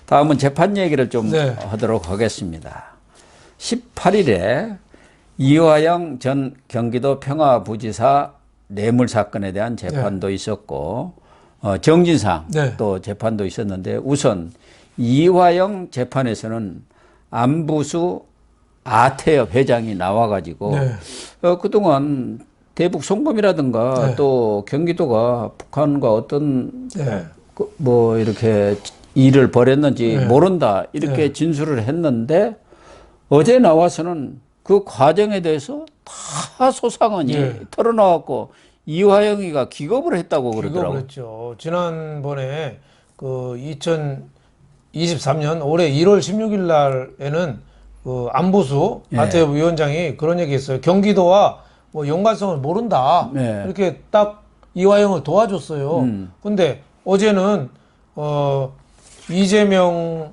다음은 재판 얘기를 좀 네. 하도록 하겠습니다. 18일에 이화영 전 경기도 평화부지사 뇌물 사건에 대한 재판도 있었고 정진상 네. 또 재판도 있었는데 우선 이화영 재판에서는 안부수 아태엽 회장이 나와가지고 네. 그동안 대북 송금이라든가 네. 또 경기도가 북한과 어떤 네. 뭐 이렇게 일을 벌였는지 네. 모른다 이렇게 네. 진술을 했는데 어제 나와서는 그 과정에 대해서 다 소상언이 네. 털어나왔고 이화영이가 기겁을 했다고 그러더라고요. 기겁을 했죠. 지난번에 그 2023년 올해 1월 16일 날에는 그 안보수 예. 아태엽 위원장이 그런 얘기했어요. 경기도와 뭐 연관성을 모른다. 네. 이렇게 딱 이화영을 도와줬어요. 근데 어제는 이재명하고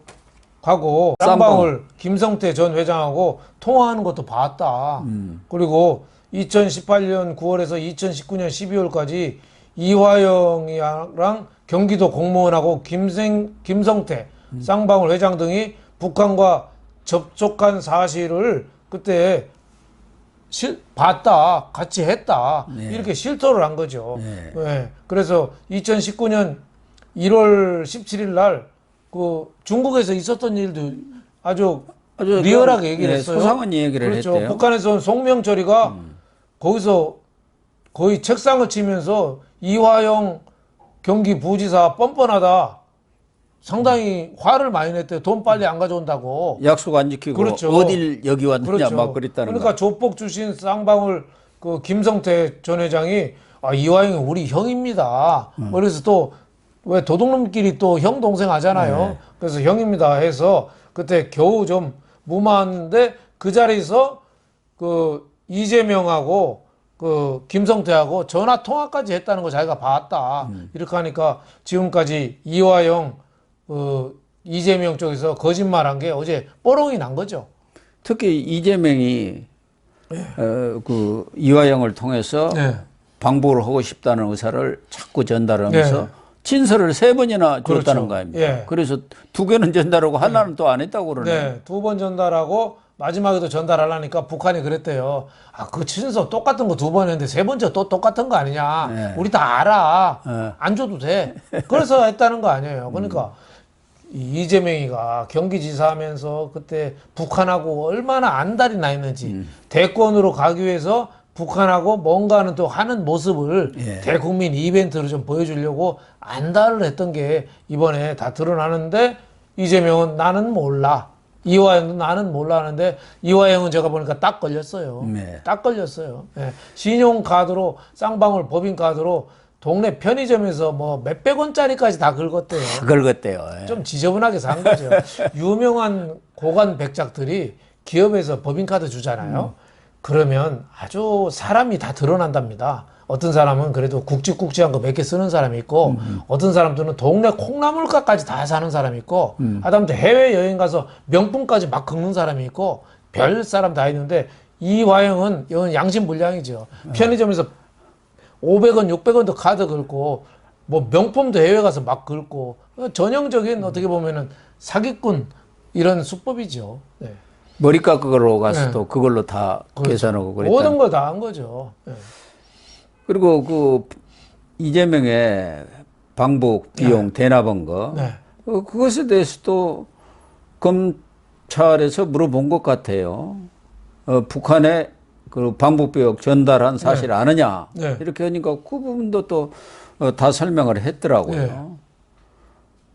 쌍방울 김성태 전 회장하고 통화하는 것도 봤다. 그리고 2018년 9월에서 2019년 12월까지 이화영이랑 경기도 공무원하고 김성태 쌍방울 회장 등이 북한과 접촉한 사실을 그때 봤다, 같이 했다, 네. 이렇게 실토를 한 거죠. 네. 네. 그래서 2019년 1월 17일 날 그 중국에서 있었던 일도 아주 리얼하게 얘기를 했어요. 소상언니 얘기를 그렇죠. 했대요. 북한에서는 송명철이가 거기서 거의 책상을 치면서 이화영 경기부지사 뻔뻔하다. 상당히 화를 많이 냈대요. 돈 빨리 안 가져온다고. 약속 안 지키고 그렇죠. 어딜 여기 왔느냐 그렇죠. 막 그랬다는 그러니까 거. 조폭 출신 쌍방울 그 김성태 전 회장이 이화영이 우리 형입니다. 그래서 또 왜 도둑놈끼리 또 형 동생 하잖아요. 네. 그래서 형입니다 해서 그때 겨우 좀 무마했는데 그 자리에서 그 이재명하고 그 김성태하고 전화 통화까지 했다는 거 자기가 봤다. 이렇게 하니까 지금까지 이화영 이재명 쪽에서 거짓말한 게 어제 뽀롱이 난 거죠. 특히 이재명이 그 이화영을 통해서 네. 방북을 하고 싶다는 의사를 자꾸 전달하면서 네. 친서를 3번이나 그렇죠. 줬다는 거 아닙니까? 예. 그래서 2개는 전달하고 하나는 또 안 했다고 그러네. 네, 2번 전달하고 마지막에도 전달하려니까 북한이 그랬대요. 그 친서 똑같은 거 2번 했는데 3번째 또 똑같은 거 아니냐. 네. 우리 다 알아. 네. 안 줘도 돼. 그래서 했다는 거 아니에요. 그러니까 이재명이가 경기지사 하면서 그때 북한하고 얼마나 안달이 나 있는지 대권으로 가기 위해서 북한하고 뭔가는 또 하는 모습을 예. 대국민 이벤트로 좀 보여주려고 안달을 했던 게 이번에 다 드러나는데 이재명은 나는 몰라. 이화영도 나는 몰라 하는데 이화영은 제가 보니까 딱 걸렸어요. 네. 딱 걸렸어요. 예. 신용카드로 쌍방울 법인카드로 동네 편의점에서 뭐 몇백 원짜리까지 다 긁었대요. 다 긁었대요. 좀 지저분하게 산 거죠. 유명한 고관 백작들이 기업에서 법인카드 주잖아요. 그러면 아주 사람이 다 드러난답니다. 어떤 사람은 그래도 굵직굵직한 거 몇 개 쓰는 사람이 있고 어떤 사람들은 동네 콩나물가까지 다 사는 사람이 있고 하다못해 해외여행 가서 명품까지 막 긁는 사람이 있고 별 사람 다 있는데 이화영은 이건 양심불량이죠. 편의점에서 500원, 600원도 카드 긁고 뭐 명품도 해외 가서 막 긁고 전형적인 어떻게 보면은 사기꾼 이런 수법이죠. 네. 머리 깎으러 가서 네. 또 그걸로 다 그렇죠. 계산하고 그랬다. 모든 걸 다 한 거죠. 네. 그리고 그 이재명의 방북 비용 대납한 거 네. 그것에 대해서도 검찰에서 물어본 것 같아요. 북한에 그 방북 비용 전달한 사실 아느냐 네. 이렇게 하니까 그 부분도 또 다 설명을 했더라고요. 네.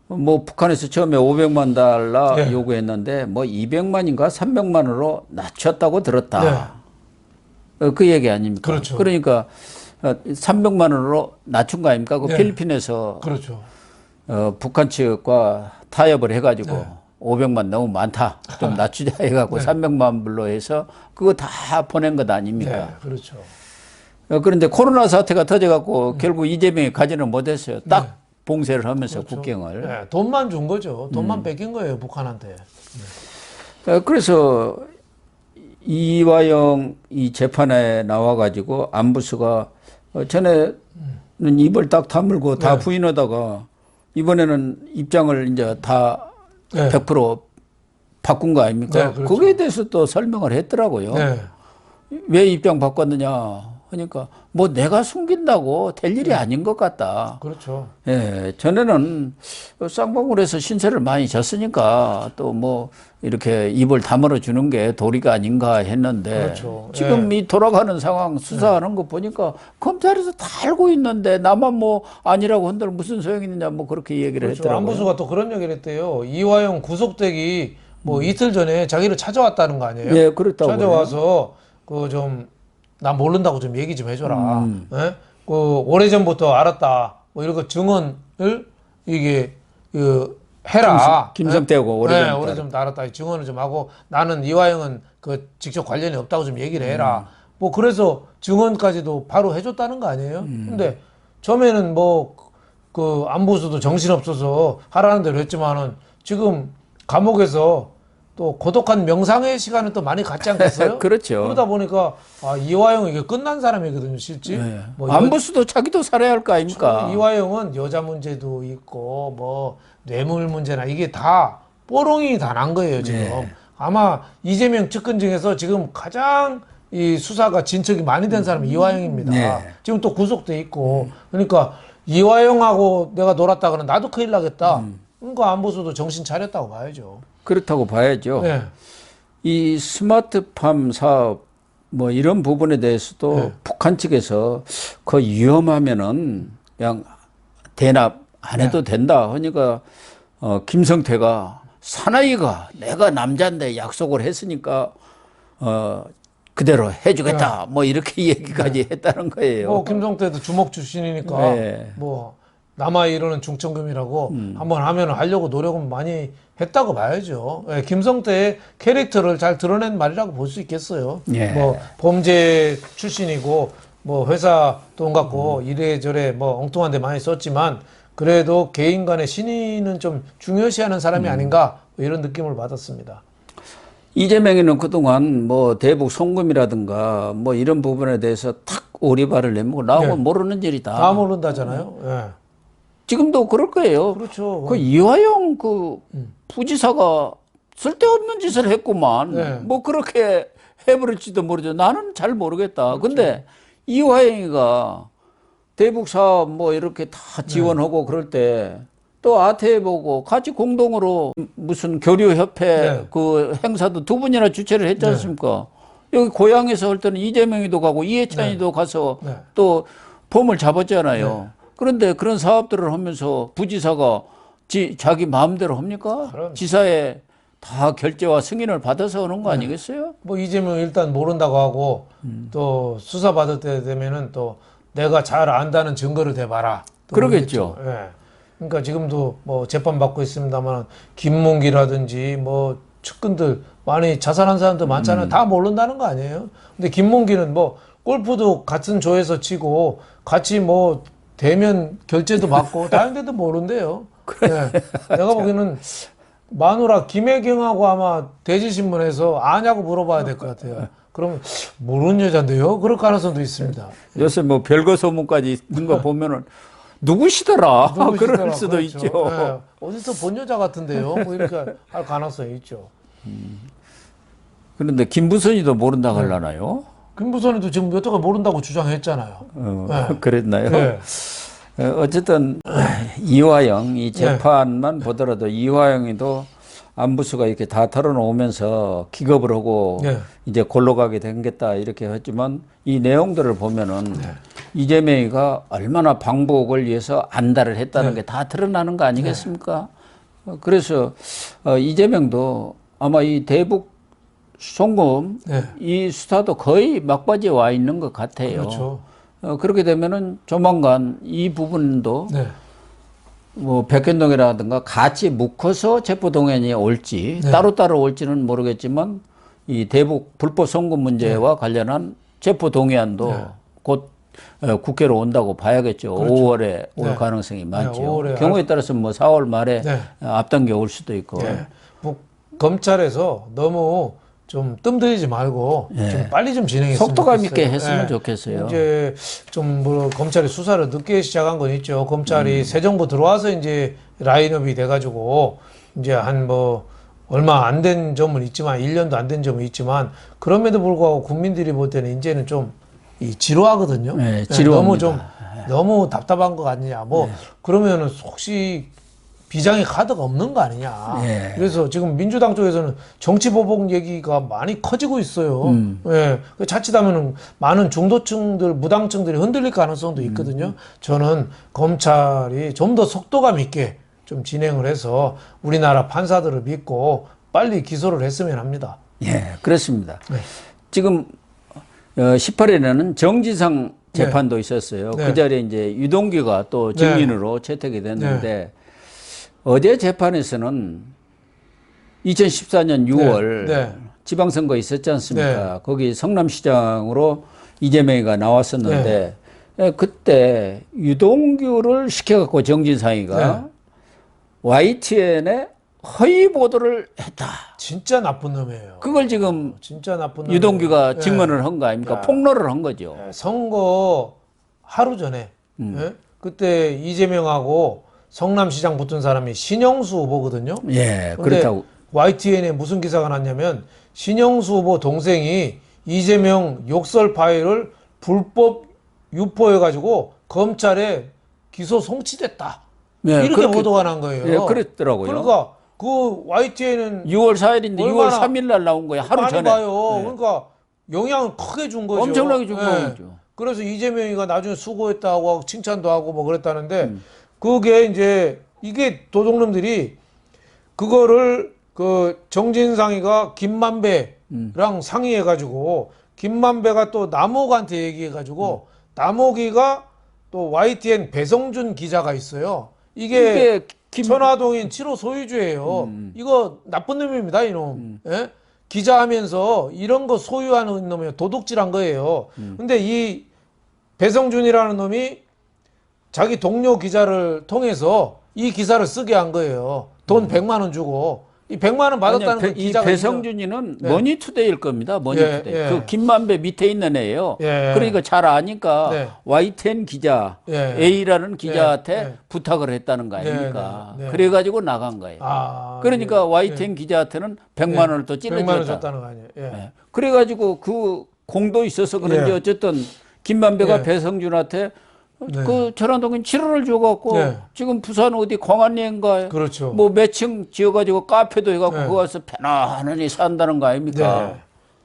뭐 북한에서 처음에 500만 달러 네. 요구했는데 뭐 200만인가 300만으로 낮췄다고 들었다. 네. 그 얘기 아닙니까? 그렇죠. 그러니까 300만 원으로 낮춘 거 아닙니까? 그 네. 필리핀에서 그렇죠. 북한 측과 타협을 해가지고 네. 500만 너무 많다. 좀 낮추자 해갖고 네. 300만 불로 해서 그거 다 보낸 것 네. 아닙니까? 그렇죠. 그런데 코로나 사태가 터져갖고 결국 이재명이 가지는 못했어요. 딱 봉쇄를 하면서 그렇죠. 국경을. 네. 돈만 준 거죠. 돈만 뺏긴 거예요, 북한한테. 그래서 이화영 이 재판에 나와가지고 안부수가 전에는 입을 딱 다물고 다 네. 부인하다가 이번에는 입장을 이제 다 네. 100% 바꾼 거 아닙니까? 네, 그렇죠. 거기에 대해서 또 설명을 했더라고요. 네. 왜 입장 바꿨느냐 하니까 뭐 내가 숨긴다고 될 일이 아닌 것 같다. 그렇죠. 예, 전에는 쌍방울에서 신세를 많이 졌으니까 또 뭐 이렇게 입을 다물어 주는 게 도리가 아닌가 했는데 그렇죠. 지금 이 돌아가는 상황 수사하는 거 보니까 검찰에서 다 알고 있는데 나만 뭐 아니라고 한들 무슨 소용이 있느냐 뭐 그렇게 얘기를 그렇죠. 했더라고요. 안보수가 또 그런 얘기를 했대요. 이화영 구속되기 뭐 이틀 전에 자기를 찾아왔다는 거 아니에요? 예, 그렇다고 찾아와서 그 좀 나 모른다고 좀 얘기 좀 해줘라. 예? 그 오래전부터 알았다. 뭐 이런 거 증언을 이게 그 해라. 김성태하고 오래전부터 네, 오래전부터 알았다. 증언을 좀 하고 나는 이화영은 그 직접 관련이 없다고 좀 얘기를 해라. 뭐 그래서 증언까지도 바로 해줬다는 거 아니에요? 근데 처음에는 뭐 그 안보수도 정신없어서 하라는 대로 했지만은 지금 감옥에서 또 고독한 명상의 시간을 또 많이 갖지 않겠어요? 그렇죠. 그러다 보니까 아, 이화영은 이게 끝난 사람이거든요, 실제. 네. 뭐 안보수도 자기도 살아야 할 거 아닙니까? 이화영은 여자 문제도 있고 뭐 뇌물 문제나 이게 다 뽀롱이 다 난 거예요, 지금. 네. 아마 이재명 측근 중에서 지금 가장 이 수사가 진척이 많이 된 사람이 이화영입니다. 네. 지금 또 구속돼 있고. 그러니까 이화영하고 내가 놀았다 그러면 나도 큰일 나겠다. 그러니까 안보수도 정신 차렸다고 봐야죠. 그렇다고 봐야죠. 네. 이 스마트팜 사업 뭐 이런 부분에 대해서도 네. 북한 측에서 그 위험하면은 그냥 대납 안 해도 된다. 그러니까 김성태가 사나이가 내가 남자인데 약속을 했으니까 그대로 해주겠다. 뭐 이렇게 얘기까지 했다는 거예요. 뭐 김성태도 주먹 출신이니까 네. 뭐 남아 이르는 중천금이라고 한번 하면 하려고 노력은 많이 했다고 봐야죠. 예, 김성태의 캐릭터를 잘 드러낸 말이라고 볼 수 있겠어요. 예. 뭐 범죄 출신이고 뭐 회사 돈 갖고 이래저래 뭐 엉뚱한 데 많이 썼지만 그래도 개인 간의 신의는 좀 중요시하는 사람이 아닌가 뭐 이런 느낌을 받았습니다. 이재명이는 그동안 뭐 대북 송금이라든가 뭐 이런 부분에 대해서 탁 오리발을 내밀고 나하고 예. 모르는 일이다. 다 모른다잖아요. 예. 지금도 그럴 거예요. 그렇죠. 그 이화영 그 부지사가 쓸데없는 짓을 했구만. 네. 뭐 그렇게 해버릴지도 모르죠. 나는 잘 모르겠다. 근데 이화영이가 대북 사업 뭐 이렇게 다 지원하고 그럴 때 또 아태 보고 같이 공동으로 무슨 교류협회 네. 그 행사도 두 분이나 주최를 했지 않습니까? 여기 고향에서 할 때는 이재명이도 가고 이해찬이도 가서 네. 또 폼을 잡았잖아요. 그런데 그런 사업들을 하면서 부지사가 자기 마음대로 합니까? 그럼. 지사에 다 결재와 승인을 받아서 하는 거 아니겠어요? 뭐 이재명 일단 모른다고 하고 또 수사 받을 때 되면은 또 내가 잘 안다는 증거를 대봐라. 또 그러겠죠. 그러겠죠. 예. 그러니까 지금도 뭐 재판 받고 있습니다만 김문기라든지 뭐 측근들 많이 자살한 사람도 많잖아요. 다 모른다는 거 아니에요? 근데 김문기는 뭐 골프도 같은 조에서 치고 같이 뭐 대면 결제도 받고 다른데도 모른대요. 예. 내가 보기에는 마누라 김혜경하고 아마 대지신문에서 아냐고 물어봐야 될 것 같아요. 그럼 모르는 여잔데요? 그럴 가능성도 있습니다. 요새 뭐 별거 소문까지 있는 거 보면은 누구시더라? 누구시더라? 그럴 수도 그렇죠. 있죠. 예. 어디서 본 여자 같은데요? 뭐 이렇게 할 가능성이 있죠. 그런데 김부선이도 모른다고 하려나요? 김부선이도 지금 여태가 모른다고 주장했잖아요. 그랬나요? 네. 어쨌든 이화영 이 재판만 보더라도 이화영이도 안부수가 이렇게 다 털어놓으면서 기겁을 하고 네. 이제 골로 가게 된겠다 이렇게 했지만 이 내용들을 보면은 이재명이가 얼마나 방북을 위해서 안달을 했다는 게 다 드러나는 거 아니겠습니까? 그래서 이재명도 아마 이 대북 송금 이 수사도 거의 막바지에 와 있는 것 같아요. 그렇죠. 그렇게 되면은 조만간 이 부분도 네. 뭐 백현동이라든가 같이 묶어서 체포동의안이 올지 따로따로 올지는 모르겠지만 이 대북 불법 송금 문제와 관련한 체포동의안도 곧 국회로 온다고 봐야겠죠. 그렇죠. 5월에 올 가능성이 많죠. 5월에 경우에 따라서 뭐 4월 말에 네. 앞당겨 올 수도 있고. 뭐 검찰에서 너무 좀 뜸들이지 말고 좀 빨리 좀 진행했으면 속도감 좋겠어요. 있게 했으면 좋겠어요. 이제 좀 뭐 검찰이 수사를 늦게 시작한 건 있죠. 검찰이 새 정부 들어와서 이제 라인업이 돼가지고 이제 한 뭐 얼마 안 된 점은 있지만 1년도 안 된 점은 있지만 그럼에도 불구하고 국민들이 볼 때는 이제는 좀 이 지루하거든요. 네, 너무 지루합니다. 좀 너무 답답한 거 아니냐. 뭐 그러면은 혹시 비장의 카드가 없는 거 아니냐. 예. 그래서 지금 민주당 쪽에서는 정치 보복 얘기가 많이 커지고 있어요. 예. 자칫하면은 많은 중도층들, 무당층들이 흔들릴 가능성도 있거든요. 저는 검찰이 좀 더 속도감 있게 좀 진행을 해서 우리나라 판사들을 믿고 빨리 기소를 했으면 합니다. 예, 그렇습니다. 네. 지금 18일에는 정지상 재판도 있었어요. 네. 그 자리에 이제 유동규가 또 증인으로 채택이 됐는데 어제 재판에서는 2014년 6월 네. 지방선거 있었지 않습니까? 네. 거기 성남시장으로 이재명이가 나왔었는데 그때 유동규를 시켜갖고 정진상이가 YTN에 허위 보도를 했다. 진짜 나쁜 놈이에요. 그걸 지금 진짜 나쁜 놈. 유동규가 증언을 한 거 아닙니까? 야. 폭로를 한 거죠. 선거 하루 전에 예? 그때 이재명하고 성남시장 붙은 사람이 신영수 후보거든요. 예, 근데 그렇다고. YTN에 무슨 기사가 났냐면 신영수 후보 동생이 이재명 욕설 파일을 불법 유포해가지고 검찰에 기소 송치됐다. 예, 이렇게 그렇게- 보도가 난 거예요. 예, 그랬더라고요. 그러니까 그 YTN은 6월 4일인데 6월 얼마나 3일 날 나온 거예요. 하루 많이 전에. 봐요. 예. 그러니까 영향을 크게 준 거죠. 엄청나게 준 예. 거죠. 그래서 이재명이가 나중에 수고했다고 하고 칭찬도 하고 뭐 그랬다는데 그게 이제 이게 도둑놈들이 그거를 그 정진상이가 김만배랑 상의해가지고 김만배가 또 남욱한테 얘기해가지고 남욱이가 또 YTN 배성준 기자가 있어요. 이게 천화동인 7호 소유주예요. 이거 나쁜 놈입니다, 이놈. 예? 기자하면서 이런 거 소유하는 놈이 도둑질한 거예요. 근데 이 배성준이라는 놈이 자기 동료 기자를 통해서 이 기사를 쓰게 한 거예요. 돈 100만 원 주고. 이 100만 원 받았다는 건 이 기자가 배성준이는 머니투데이일 겁니다. 머니투데이. 예, 예. 그 김만배 밑에 있는 애예요. 예. 그러니까 잘 아니까 네. YTN 기자 예. A라는 기자한테 예. 부탁을 했다는 거 아닙니까? 네, 네. 그래가지고 나간 거예요. 아, 그러니까 YTN 기자한테는 100만 원을 또 100만 원 찔러줬다. 줬다는 거 아니에요. 예. 예. 그래가지고 그 공도 있어서 그런지 예. 어쨌든 김만배가 예. 배성준한테 네. 그 전화동인 7호를 줘갖고 네. 지금 부산 어디 광안리인가에 그렇죠. 뭐 몇 층 지어가지고 카페도 해갖고 네. 거기 가서 편안하니 산다는 거 아닙니까?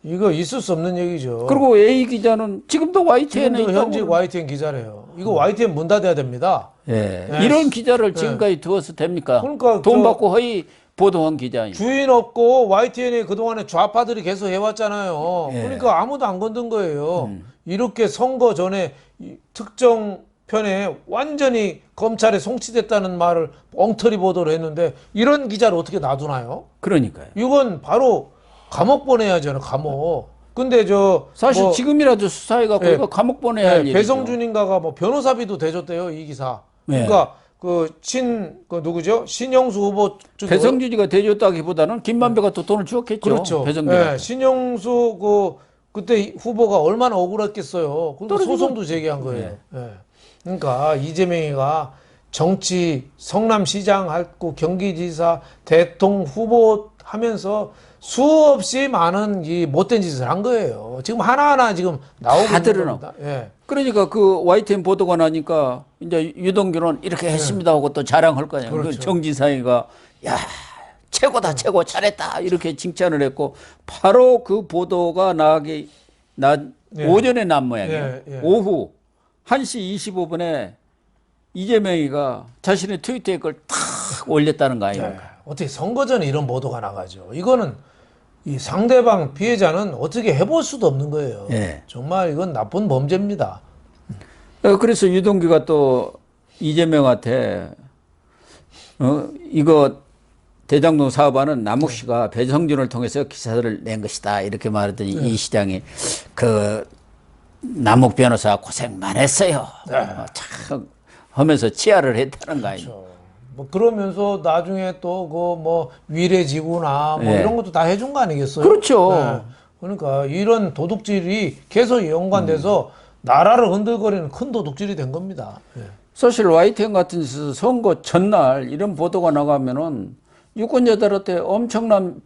네. 이거 있을 수 없는 얘기죠. 그리고 A 기자는 지금도 YTN에 지금도 있다고. 현직 YTN 기자래요. 이거 YTN 문 닫아야 됩니다. 예. 네. 이런 기자를 지금까지 두어서 됩니까? 그러니까 돈 저- 받고 허위 보도한 기자. 주인 없고 YTN에 그동안에 좌파들이 계속 해왔잖아요. 예. 그러니까 아무도 안 건든 거예요. 이렇게 선거 전에 이 특정 편에 완전히 검찰에 송치됐다는 말을 엉터리 보도를 했는데 이런 기자를 어떻게 놔두나요? 그러니까요. 이건 바로 감옥 보내야죠, 감옥. 근데 저 사실 뭐, 지금이라도 수사해갖고 예. 이거 감옥 보내야 할 네, 일이죠. 배성준인가가 뭐 변호사비도 대줬대요, 이 기사. 네. 그러니까 그 누구죠? 신영수 후보 쪽에 배성준이가 대줬다기보다는 김만배가 또 돈을 주었겠죠. 그렇죠. 배성준한테. 네, 신영수 그때 후보가 얼마나 억울했겠어요. 그러니까 떨어지고. 소송도 제기한 거예요. 네. 그러니까 이재명이가 정치 성남시장 하고 경기지사 대통령 후보 하면서 수없이 많은 이 못된 짓을 한 거예요. 지금 하나하나 지금 나오고 다 있는 드러나고. 겁니다. 예. 그러니까 그 YTN 보도가 나니까 이제 유동규는 이렇게 했습니다 하고 또 자랑할 거 아니에요. 네. 그렇죠. 그 정진상이가 야 최고다 최고 잘했다 이렇게 칭찬을 했고 바로 그 보도가 나가기 예. 오전에 난 모양이에요. 예, 예. 오후 1시 25분에 이재명이가 자신의 트위터에 그걸 탁 올렸다는 거 아닙니까? 네. 어떻게 선거 전에 이런 보도가 나가죠. 이거는 이 상대방 피해자는 어떻게 해볼 수도 없는 거예요. 예. 정말 이건 나쁜 범죄입니다. 그래서 유동규가 또 이재명한테 이거 대장동 사업하는 남욱 씨가 배성준을 통해서 기사를 낸 것이다 이렇게 말했더니 이 시장이 그 남욱 변호사 고생 많았어요. 참 하면서 치하를 했다는 거 아니에요. 그렇죠. 뭐 그러면서 나중에 또 그 뭐 위례지구나 뭐 예. 이런 것도 다 해준 거 아니겠어요? 그렇죠. 네. 그러니까 이런 도둑질이 계속 연관돼서 나라를 흔들거리는 큰 도둑질이 된 겁니다. 예. 사실 YTN 같은 데서 선거 전날 이런 보도가 나가면은 유권자들한테 엄청난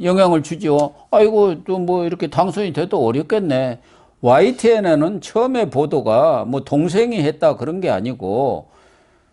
영향을 주지요. 아이고, 또 뭐 이렇게 당선이 돼도 어렵겠네. YTN에는 처음에 보도가 뭐 동생이 했다 그런 게 아니고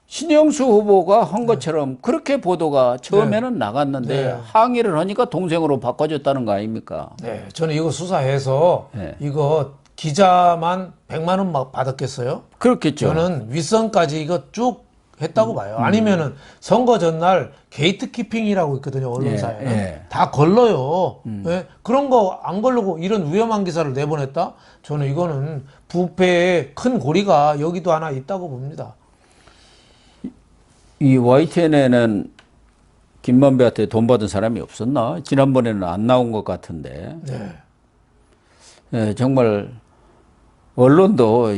신영수 후보가 한 것처럼 그렇게 보도가 처음에는 나갔는데 네. 항의를 하니까 동생으로 바꿔줬다는 거 아닙니까? 네, 저는 이거 수사해서 네. 이거 기자만 100만 원 막 받았겠어요? 그렇겠죠. 저는 윗선까지 이거 쭉 했다고 봐요. 아니면은 선거 전날 게이트키핑이라고 있거든요. 언론사에는. 예. 다 걸러요. 예? 그런 거 안 걸르고 이런 위험한 기사를 내보냈다? 저는 이거는 부패의 큰 고리가 여기도 하나 있다고 봅니다. 이 YTN에는 김만배한테 돈 받은 사람이 없었나? 지난번에는 안 나온 것 같은데. 네. 예, 정말 언론도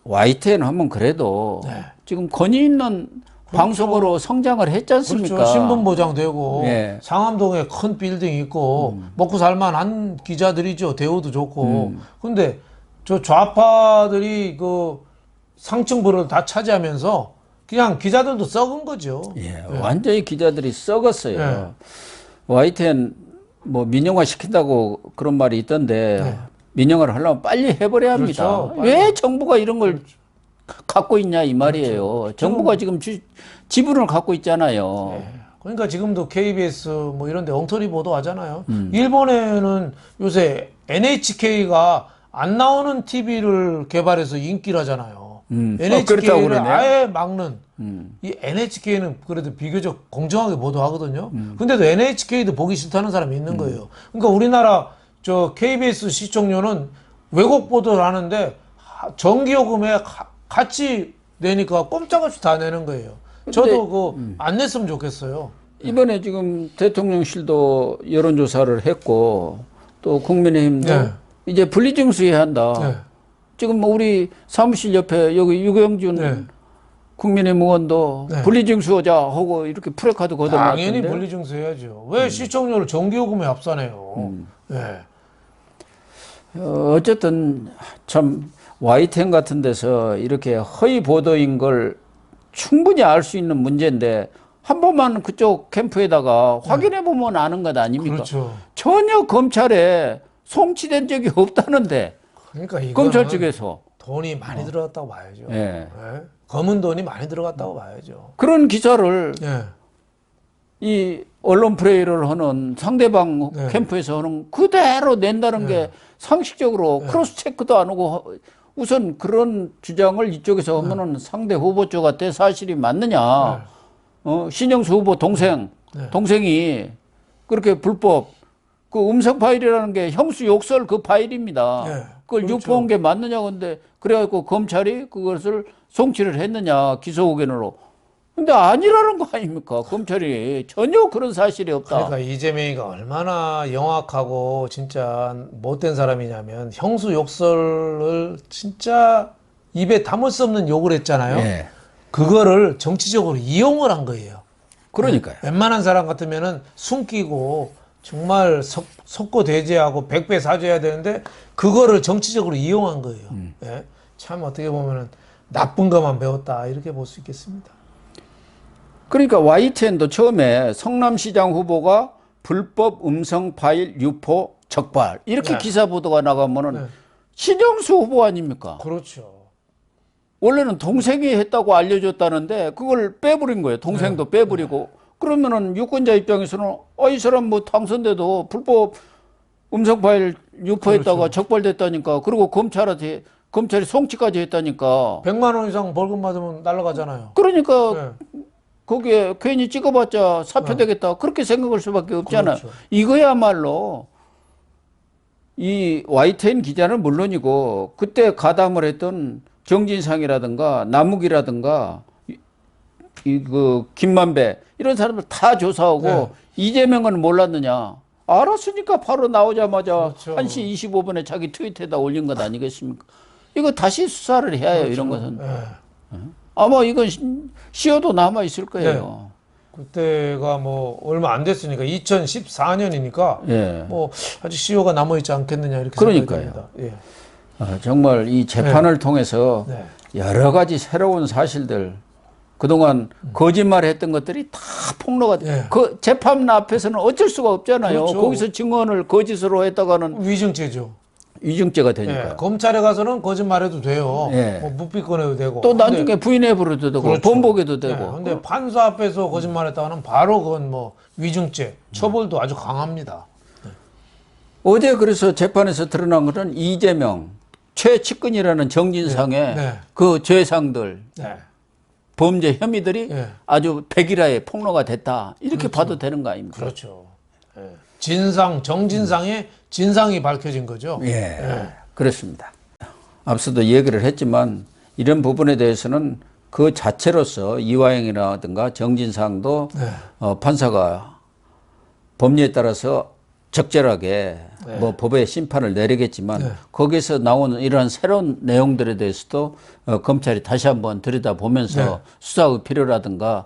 YTN 하면 그래도 네. 지금 권위 있는 방송으로 성장을 했지 않습니까? 그렇죠. 신분 보장되고 예. 상암동에 큰 빌딩 있고 먹고 살만한 기자들이죠. 대우도 좋고. 근데 저 좌파들이 그 상층부를 다 차지하면서 그냥 기자들도 썩은 거죠. 예, 완전히 기자들이 썩었어요. 예. YTN 뭐 민영화 시킨다고 그런 말이 있던데 민영화를 하려면 빨리 해버려야 합니다. 그렇죠. 빨리. 왜 정부가 이런 걸 갖고 있냐 이 말이에요. 그렇죠. 정부가 지금 지분을 갖고 있잖아요. 그러니까 지금도 KBS 뭐 이런 데 엉터리 보도하잖아요. 일본에는 요새 NHK가 안 나오는 TV를 개발해서 인기를 하잖아요. 그렇다고 NHK를 그러네. 아예 막는. 이 NHK는 그래도 비교적 공정하게 보도하거든요. 근데도 NHK도 보기 싫다는 사람이 있는 거예요. 그러니까 우리나라 저 KBS 시청료는 왜곡 보도를 하는데 전기요금에 같이 내니까 꼼짝없이 다 내는 거예요. 저도 그 안 냈으면 좋겠어요. 이번에 지금 대통령실도 여론조사를 했고 또 국민의힘도 네. 이제 분리징수해야 한다. 네. 지금 뭐 우리 사무실 옆에 여기 유경준 네. 국민의힘 의원도 네. 분리징수하자 하고 이렇게 프레카드 당연히 걷어놨던데 분리징수 해야죠. 왜 시청료를 전기요금에 합산해요? 네. 어쨌든 참 YTN 같은 데서 이렇게 허위 보도인 걸 충분히 알 수 있는 문제인데 한 번만 그쪽 캠프에다가 확인해 보면 아는 것 아닙니까? 그렇죠. 전혀 검찰에 송치된 적이 없다는데 그러니까 이거는 검찰 측에서 돈이 많이 들어갔다고 봐야죠. 예. 네. 검은 돈이 많이 들어갔다고 봐야죠. 그런 기사를 네. 이 언론 플레이를 하는 상대방 네. 캠프에서 하는 그대로 낸다는 게 상식적으로 크로스 체크도 안 하고 우선 그런 주장을 이쪽에서 하면은 상대 후보 쪽한테 사실이 맞느냐? 신영수 후보 동생이 그렇게 불법 그 음성 파일이라는 게 형수 욕설 그 파일입니다. 네. 그걸 그렇죠. 유포한 게 맞느냐? 근데 그래갖고 검찰이 그것을 송치를 했느냐? 기소 의견으로. 근데 아니라는 거 아닙니까? 검찰이 전혀 그런 사실이 없다. 그러니까 이재명이가 얼마나 영악하고 진짜 못된 사람이냐면 형수 욕설을 진짜 입에 담을 수 없는 욕을 했잖아요. 예. 그거를 정치적으로 이용을 한 거예요. 그러니까요. 웬만한 사람 같으면은 숨기고 정말 석고대죄하고 백배 사죄해야 되는데 그거를 정치적으로 이용한 거예요. 예? 참 어떻게 보면은 나쁜 것만 배웠다 이렇게 볼 수 있겠습니다. 그러니까 YTN도 처음에 성남시장 후보가 불법 음성 파일 유포 적발 이렇게 네. 기사 보도가 나가면은 네. 신영수 후보 아닙니까? 그렇죠. 원래는 동생이 했다고 알려줬다는데 그걸 빼버린 거예요. 동생도 빼버리고 그러면은 유권자 입장에서는 이 사람 뭐 당선돼도 불법 음성 파일 유포했다가 그렇죠. 적발됐다니까 그리고 검찰이 송치까지 했다니까 100만 원 이상 벌금 받으면 날아가잖아요. 그러니까 네. 거기에 괜히 찍어봤자 사표되겠다. 그렇게 생각할 수밖에 없잖아요. 그렇죠. 이거야말로 이 YTN 기자는 물론이고 그때 가담을 했던 정진상이라든가 남욱이라든가 그 김만배 이런 사람들 다 조사하고 네. 이재명은 몰랐느냐. 알았으니까 바로 나오자마자 그렇죠. 1시 25분에 자기 트위터에다 올린 것 아니겠습니까? 이거 다시 수사를 해야 해요. 이런 것은. 네. 아마 이건 시효도 남아 있을 거예요. 그때가 뭐 얼마 안 됐으니까 2014년이니까 예. 뭐 아직 시효가 남아 있지 않겠느냐 이렇게 그러니까요. 생각됩니다. 예. 정말 이 재판을 통해서 네. 여러 가지 새로운 사실들 그동안 거짓말했던 것들이 다 폭로가 돼. 예. 그 재판 앞에서는 어쩔 수가 없잖아요. 그렇죠. 거기서 증언을 거짓으로 했다가는 위증죄죠. 위증죄가 예. 되니까요. 검찰에 가서는 거짓말해도 돼요. 예. 뭐 묵비 꺼내도 되고. 또 근데 나중에 부인해 버려도 되고 그렇죠. 번복해도 되고. 근데 판사 앞에서 거짓말했다가는 바로 그건 뭐 위증죄 처벌도 아주 강합니다. 어제 그래서 재판에서 드러난 것은 이재명, 최측근이라는 정진상의 네. 그 죄상들, 네. 범죄 혐의들이 예. 아주 백일화에 폭로가 됐다. 이렇게 봐도 되는 거 아닙니까? 그렇죠. 예. 진상, 정진상의 진상이 밝혀진 거죠. 예, 그렇습니다. 앞서도 얘기를 했지만 이런 부분에 대해서는 그 자체로서 이화영이라든가 정진상도 판사가 법리에 따라서 적절하게 뭐 법의 심판을 내리겠지만 거기서 나오는 이러한 새로운 내용들에 대해서도 검찰이 다시 한번 들여다보면서 수사의 필요라든가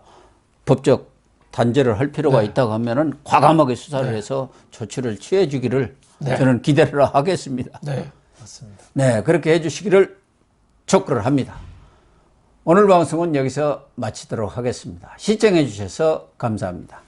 법적 단죄를 할 필요가 있다고 하면은 과감하게 수사를 해서 조치를 취해 주기를 저는 기대를 하겠습니다. 네, 맞습니다. 네, 그렇게 해 주시기를 촉구를 합니다. 오늘 방송은 여기서 마치도록 하겠습니다. 시청해 주셔서 감사합니다.